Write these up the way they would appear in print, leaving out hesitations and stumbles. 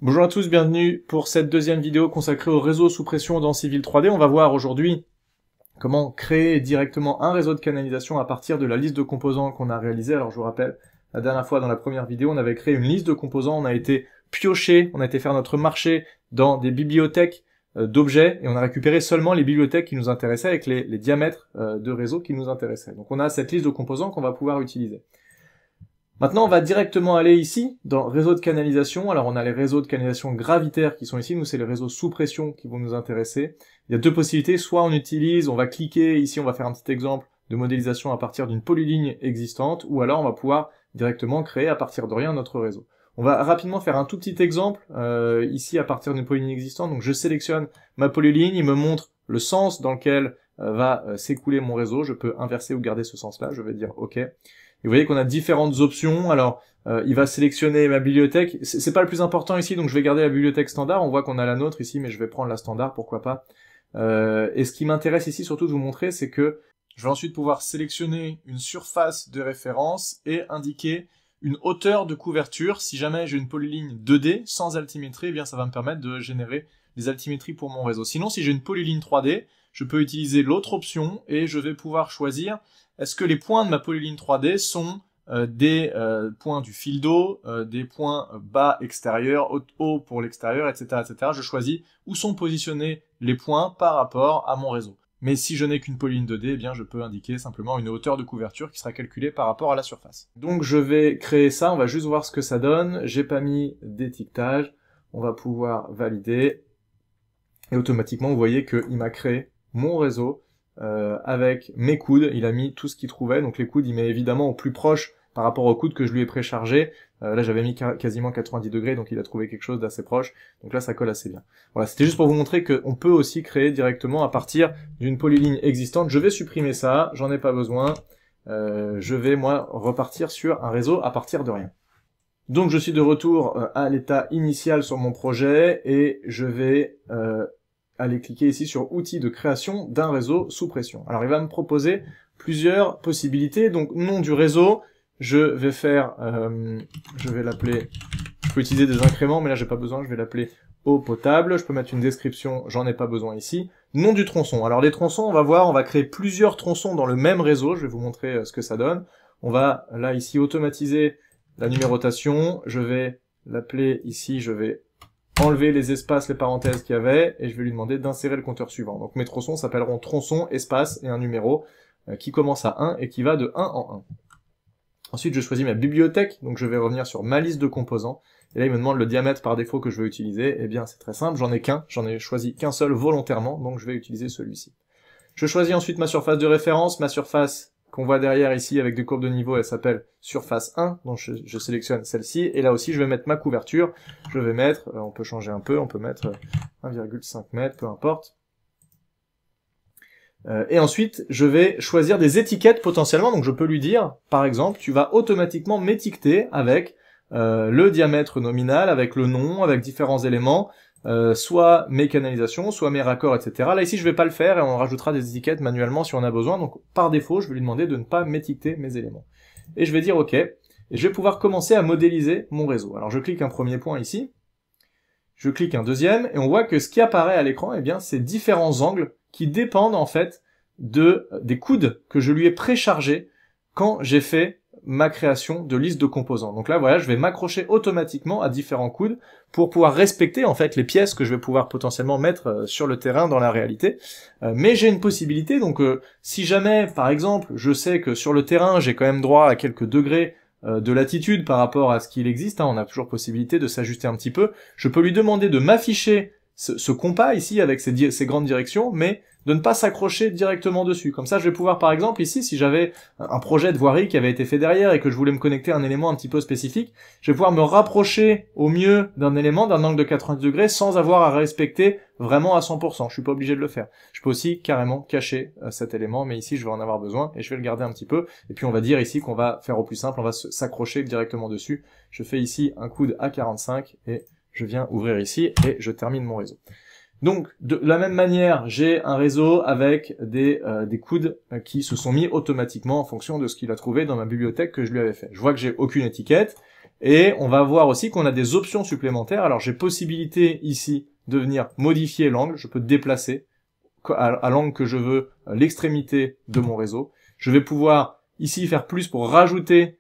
Bonjour à tous, bienvenue pour cette deuxième vidéo consacrée au réseau sous pression dans Civil 3D. On va voir aujourd'hui comment créer directement un réseau de canalisation à partir de la liste de composants qu'on a réalisé. Alors je vous rappelle, la dernière fois dans la première vidéo, on avait créé une liste de composants, on a été piocher, on a été faire notre marché dans des bibliothèques d'objets et on a récupéré seulement les bibliothèques qui nous intéressaient avec les diamètres de réseau qui nous intéressaient. Donc on a cette liste de composants qu'on va pouvoir utiliser. Maintenant, on va directement aller ici, dans réseau de canalisation. Alors, on a les réseaux de canalisation gravitaires qui sont ici. Nous, c'est les réseaux sous pression qui vont nous intéresser. Il y a deux possibilités. Soit on va cliquer, ici, on va faire un petit exemple de modélisation à partir d'une polyligne existante, ou alors on va pouvoir directement créer à partir de rien notre réseau. On va rapidement faire un tout petit exemple, ici, à partir d'une polyligne existante. Donc, je sélectionne ma polyligne, il me montre le sens dans lequel va s'écouler mon réseau. Je peux inverser ou garder ce sens-là. Je vais dire OK. Et vous voyez qu'on a différentes options. Alors, il va sélectionner ma bibliothèque. C'est pas le plus important ici, donc je vais garder la bibliothèque standard. On voit qu'on a la nôtre ici, mais je vais prendre la standard, pourquoi pas. Et ce qui m'intéresse ici, surtout de vous montrer, c'est que je vais ensuite pouvoir sélectionner une surface de référence et indiquer une hauteur de couverture. Si jamais j'ai une polyligne 2D sans altimétrie, eh bien ça va me permettre de générer des altimétries pour mon réseau. Sinon, si j'ai une polyligne 3D, je peux utiliser l'autre option et je vais pouvoir choisir est-ce que les points de ma polyligne 3D sont des points du fil d'eau, des points bas extérieurs, haut pour l'extérieur, etc., etc. Je choisis où sont positionnés les points par rapport à mon réseau. Mais si je n'ai qu'une polyligne 2D, eh bien je peux indiquer simplement une hauteur de couverture qui sera calculée par rapport à la surface. Donc je vais créer ça, on va juste voir ce que ça donne. J'ai pas mis d'étiquetage, on va pouvoir valider. Et automatiquement, vous voyez qu'il m'a créé mon réseau avec mes coudes. Il a mis tout ce qu'il trouvait. Donc les coudes, il met évidemment au plus proche par rapport aux coudes que je lui ai préchargés. Là, j'avais mis quasiment 90 degrés, donc il a trouvé quelque chose d'assez proche. Donc là, ça colle assez bien. Voilà, c'était juste pour vous montrer qu'on peut aussi créer directement à partir d'une polyligne existante. Je vais supprimer ça, j'en ai pas besoin. Je vais, moi, repartir sur un réseau à partir de rien. Donc je suis de retour à l'état initial sur mon projet et je vais aller cliquer ici sur outils de création d'un réseau sous pression. Alors il va me proposer plusieurs possibilités. Donc nom du réseau, je vais faire, je vais l'appeler, je peux utiliser des incréments, mais là j'ai pas besoin, je vais l'appeler eau potable. Je peux mettre une description, j'en ai pas besoin ici. Nom du tronçon. Alors les tronçons, on va voir, on va créer plusieurs tronçons dans le même réseau. Je vais vous montrer ce que ça donne. On va là ici automatiser la numérotation. Je vais l'appeler ici, je vais enlever les espaces, les parenthèses qu'il y avait, et je vais lui demander d'insérer le compteur suivant. Donc mes tronçons s'appelleront tronçon, espace et un numéro qui commence à 1 et qui va de 1 en 1. Ensuite, je choisis ma bibliothèque, donc je vais revenir sur ma liste de composants, et là il me demande le diamètre par défaut que je veux utiliser. Eh bien c'est très simple, j'en ai qu'un, j'en ai choisi qu'un seul volontairement, donc je vais utiliser celui-ci. Je choisis ensuite ma surface de référence, ma surface qu'on voit derrière ici avec des courbes de niveau, elle s'appelle surface 1, donc je sélectionne celle-ci, et là aussi je vais mettre ma couverture, je vais mettre, on peut changer un peu, on peut mettre 1,5 m, peu importe. Et ensuite, je vais choisir des étiquettes potentiellement, donc je peux lui dire, par exemple, tu vas automatiquement m'étiqueter avec le diamètre nominal, avec le nom, avec différents éléments, soit mes canalisations, soit mes raccords, etc. Là ici je vais pas le faire et on rajoutera des étiquettes manuellement si on a besoin, donc par défaut je vais lui demander de ne pas m'étiqueter mes éléments. Et je vais dire OK, et je vais pouvoir commencer à modéliser mon réseau. Alors je clique un premier point ici, je clique un deuxième, et on voit que ce qui apparaît à l'écran, eh bien c'est différents angles qui dépendent en fait des coudes que je lui ai préchargés quand j'ai fait ma création de liste de composants. Donc là, voilà, je vais m'accrocher automatiquement à différents coudes pour pouvoir respecter en fait les pièces que je vais pouvoir potentiellement mettre sur le terrain dans la réalité. Mais j'ai une possibilité, donc si jamais, par exemple, je sais que sur le terrain, j'ai quand même droit à quelques degrés de latitude par rapport à ce qu'il existe, on a toujours possibilité de s'ajuster un petit peu, je peux lui demander de m'afficher ce compas ici avec ces grandes directions, mais de ne pas s'accrocher directement dessus. Comme ça, je vais pouvoir, par exemple, ici, si j'avais un projet de voirie qui avait été fait derrière et que je voulais me connecter à un élément un petit peu spécifique, je vais pouvoir me rapprocher au mieux d'un élément, d'un angle de 90 degrés, sans avoir à respecter vraiment à 100%. Je suis pas obligé de le faire. Je peux aussi carrément cacher cet élément, mais ici, je vais en avoir besoin et je vais le garder un petit peu. Et puis, on va dire ici qu'on va faire au plus simple, on va s'accrocher directement dessus. Je fais ici un coude à 45 et je viens ouvrir ici et je termine mon réseau. Donc, de la même manière, j'ai un réseau avec des coudes qui se sont mis automatiquement en fonction de ce qu'il a trouvé dans ma bibliothèque que je lui avais fait. Je vois que j'ai aucune étiquette, Et on va voir aussi qu'on a des options supplémentaires. Alors j'ai possibilité ici de venir modifier l'angle, je peux déplacer à l'angle que je veux l'extrémité de mon réseau. Je vais pouvoir ici faire plus pour rajouter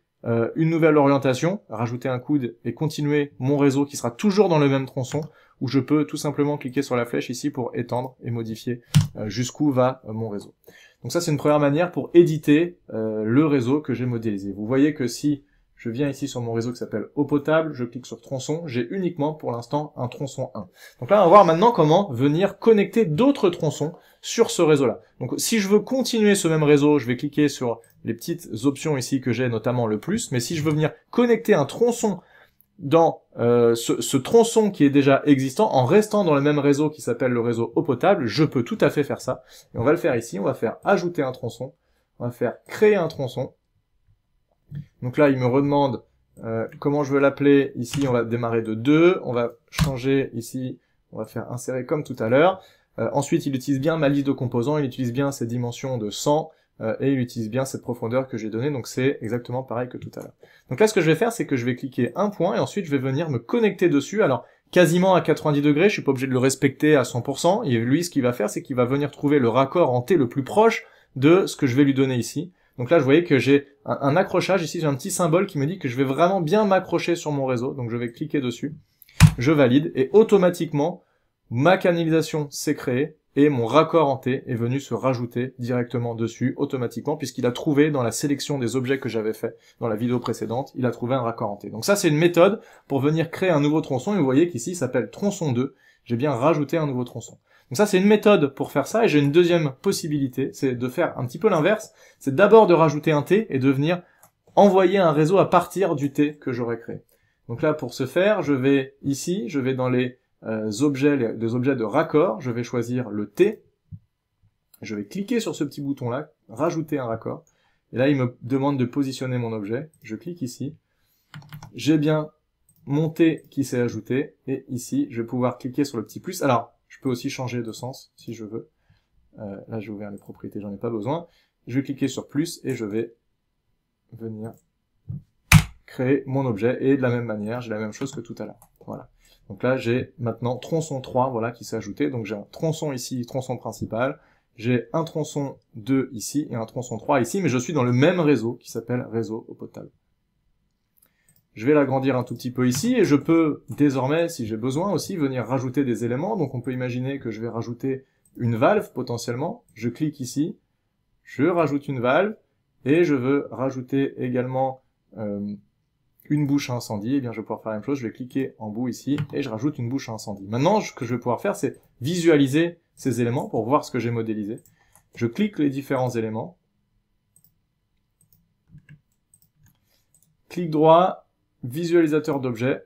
une nouvelle orientation, rajouter un coude et continuer mon réseau qui sera toujours dans le même tronçon, où je peux tout simplement cliquer sur la flèche ici pour étendre et modifier jusqu'où va mon réseau. Donc ça c'est une première manière pour éditer le réseau que j'ai modélisé. Vous voyez que si je viens ici sur mon réseau qui s'appelle eau potable, je clique sur tronçon, j'ai uniquement pour l'instant un tronçon 1. Donc là on va voir maintenant comment venir connecter d'autres tronçons sur ce réseau-là. Donc si je veux continuer ce même réseau, je vais cliquer sur les petites options ici que j'ai, notamment le plus, mais si je veux venir connecter un tronçon dans ce tronçon qui est déjà existant, en restant dans le même réseau qui s'appelle le réseau eau potable, je peux tout à fait faire ça. Et on va le faire ici, on va faire ajouter un tronçon, on va faire créer un tronçon. Donc là, il me redemande comment je veux l'appeler. Ici, on va démarrer de 2, on va changer ici, on va faire insérer comme tout à l'heure. Ensuite, il utilise bien ma liste de composants, il utilise bien ces dimensions de 100, et il utilise bien cette profondeur que j'ai donnée, donc c'est exactement pareil que tout à l'heure. Donc là, ce que je vais faire, c'est que je vais cliquer un point, et ensuite je vais venir me connecter dessus, alors quasiment à 90 degrés, je suis pas obligé de le respecter à 100%, et lui, ce qu'il va faire, c'est qu'il va venir trouver le raccord en T le plus proche de ce que je vais lui donner ici. Donc là, je voyais que j'ai un accrochage, ici j'ai un petit symbole qui me dit que je vais vraiment bien m'accrocher sur mon réseau, donc je vais cliquer dessus, je valide, et automatiquement, ma canalisation s'est créée, et mon raccord en T est venu se rajouter directement dessus, automatiquement, puisqu'il a trouvé dans la sélection des objets que j'avais fait dans la vidéo précédente, il a trouvé un raccord en T. Donc ça, c'est une méthode pour venir créer un nouveau tronçon, et vous voyez qu'ici, il s'appelle tronçon 2, j'ai bien rajouté un nouveau tronçon. Donc ça, c'est une méthode pour faire ça, et j'ai une deuxième possibilité, c'est de faire un petit peu l'inverse, c'est d'abord de rajouter un T, et de venir envoyer un réseau à partir du T que j'aurais créé. Donc là, pour ce faire, je vais ici, je vais dans les objets de raccord, je vais choisir le T, je vais cliquer sur ce petit bouton là, rajouter un raccord, et là il me demande de positionner mon objet, je clique ici, j'ai bien mon T qui s'est ajouté, et ici je vais pouvoir cliquer sur le petit plus. Alors je peux aussi changer de sens si je veux, là j'ai ouvert les propriétés, j'en ai pas besoin, je vais cliquer sur plus et je vais venir créer mon objet, et de la même manière j'ai la même chose que tout à l'heure, voilà. Donc là, j'ai maintenant tronçon 3, voilà, qui s'est ajouté. Donc j'ai un tronçon ici, tronçon principal. J'ai un tronçon 2 ici et un tronçon 3 ici, mais je suis dans le même réseau qui s'appelle réseau eau potable. Je vais l'agrandir un tout petit peu ici, et je peux désormais, si j'ai besoin aussi, venir rajouter des éléments. Donc on peut imaginer que je vais rajouter une valve potentiellement. Je clique ici, je rajoute une valve, et je veux rajouter également une bouche à incendie, et bien je vais pouvoir faire la même chose, je vais cliquer en bout ici, et je rajoute une bouche à incendie. Maintenant, ce que je vais pouvoir faire, c'est visualiser ces éléments pour voir ce que j'ai modélisé. Je clique les différents éléments, clic droit, visualisateur d'objets,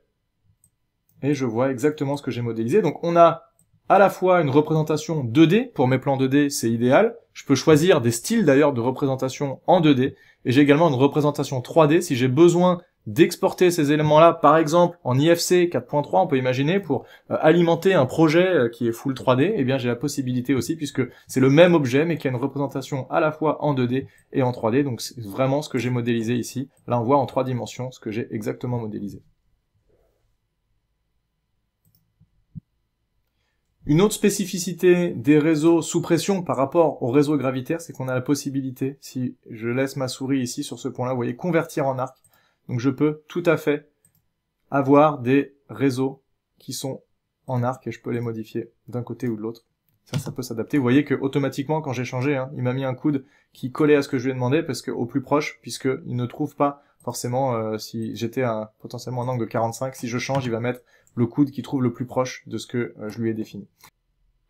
et je vois exactement ce que j'ai modélisé. Donc on a à la fois une représentation 2D, pour mes plans 2D c'est idéal, je peux choisir des styles d'ailleurs de représentation en 2D, et j'ai également une représentation 3D si j'ai besoin d'exporter ces éléments-là, par exemple en IFC 4.3, on peut imaginer, pour alimenter un projet qui est full 3D, eh bien j'ai la possibilité aussi, puisque c'est le même objet, mais qui a une représentation à la fois en 2D et en 3D, donc c'est vraiment ce que j'ai modélisé ici. Là on voit en 3 dimensions ce que j'ai exactement modélisé. Une autre spécificité des réseaux sous pression par rapport aux réseaux gravitaires, c'est qu'on a la possibilité, si je laisse ma souris ici sur ce point-là, vous voyez, convertir en arc. Donc je peux tout à fait avoir des réseaux qui sont en arc et je peux les modifier d'un côté ou de l'autre. Ça peut s'adapter. Vous voyez que automatiquement, quand j'ai changé, il m'a mis un coude qui collait à ce que je lui ai demandé, parce que au plus proche, puisqu'il ne trouve pas forcément, si j'étais potentiellement un angle de 45, si je change, il va mettre le coude qui trouve le plus proche de ce que je lui ai défini.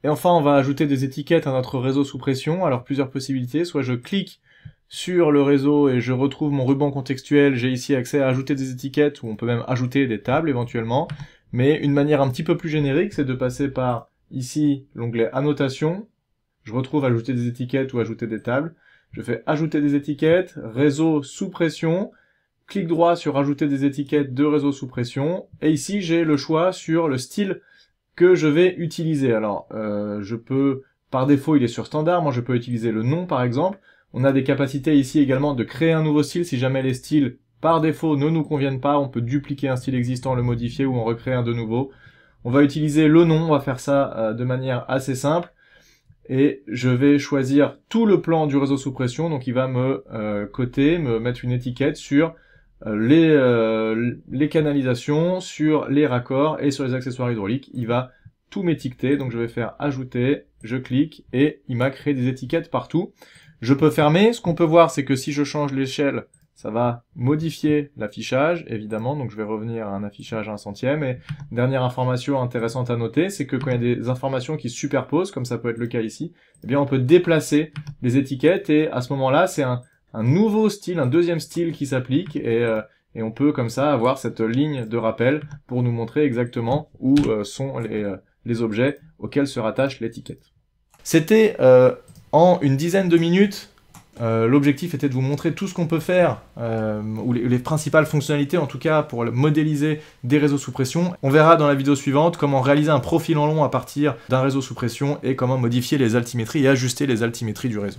Et enfin, on va ajouter des étiquettes à notre réseau sous pression. Alors plusieurs possibilités, soit je clique sur le réseau et je retrouve mon ruban contextuel, j'ai ici accès à ajouter des étiquettes, ou on peut même ajouter des tables éventuellement, mais une manière un petit peu plus générique, c'est de passer par ici l'onglet annotation, je retrouve ajouter des étiquettes ou ajouter des tables, je fais ajouter des étiquettes, réseau sous pression, clic droit sur ajouter des étiquettes de réseau sous pression, et ici j'ai le choix sur le style que je vais utiliser. Alors je peux, par défaut il est sur standard, moi je peux utiliser le nom par exemple. On a des capacités ici également de créer un nouveau style si jamais les styles par défaut ne nous conviennent pas. On peut dupliquer un style existant, le modifier ou en recréer un de nouveau. On va utiliser le nom, on va faire ça de manière assez simple. Et je vais choisir tout le plan du réseau sous pression, donc il va me coter, me mettre une étiquette sur les canalisations, sur les raccords et sur les accessoires hydrauliques. Il va tout m'étiqueter, donc je vais faire ajouter, je clique et il m'a créé des étiquettes partout. Je peux fermer, ce qu'on peut voir c'est que si je change l'échelle, ça va modifier l'affichage, évidemment, donc je vais revenir à un affichage à 1/100e. Et dernière information intéressante à noter, c'est que quand il y a des informations qui se superposent, comme ça peut être le cas ici, eh bien on peut déplacer les étiquettes et à ce moment-là, c'est un nouveau style, un deuxième style qui s'applique et on peut comme ça avoir cette ligne de rappel pour nous montrer exactement où sont les objets auxquels se rattache l'étiquette. C'était en une dizaine de minutes. L'objectif était de vous montrer tout ce qu'on peut faire, ou les principales fonctionnalités en tout cas pour modéliser des réseaux sous pression. On verra dans la vidéo suivante comment réaliser un profil en long à partir d'un réseau sous pression et comment modifier les altimétries et ajuster les altimétries du réseau.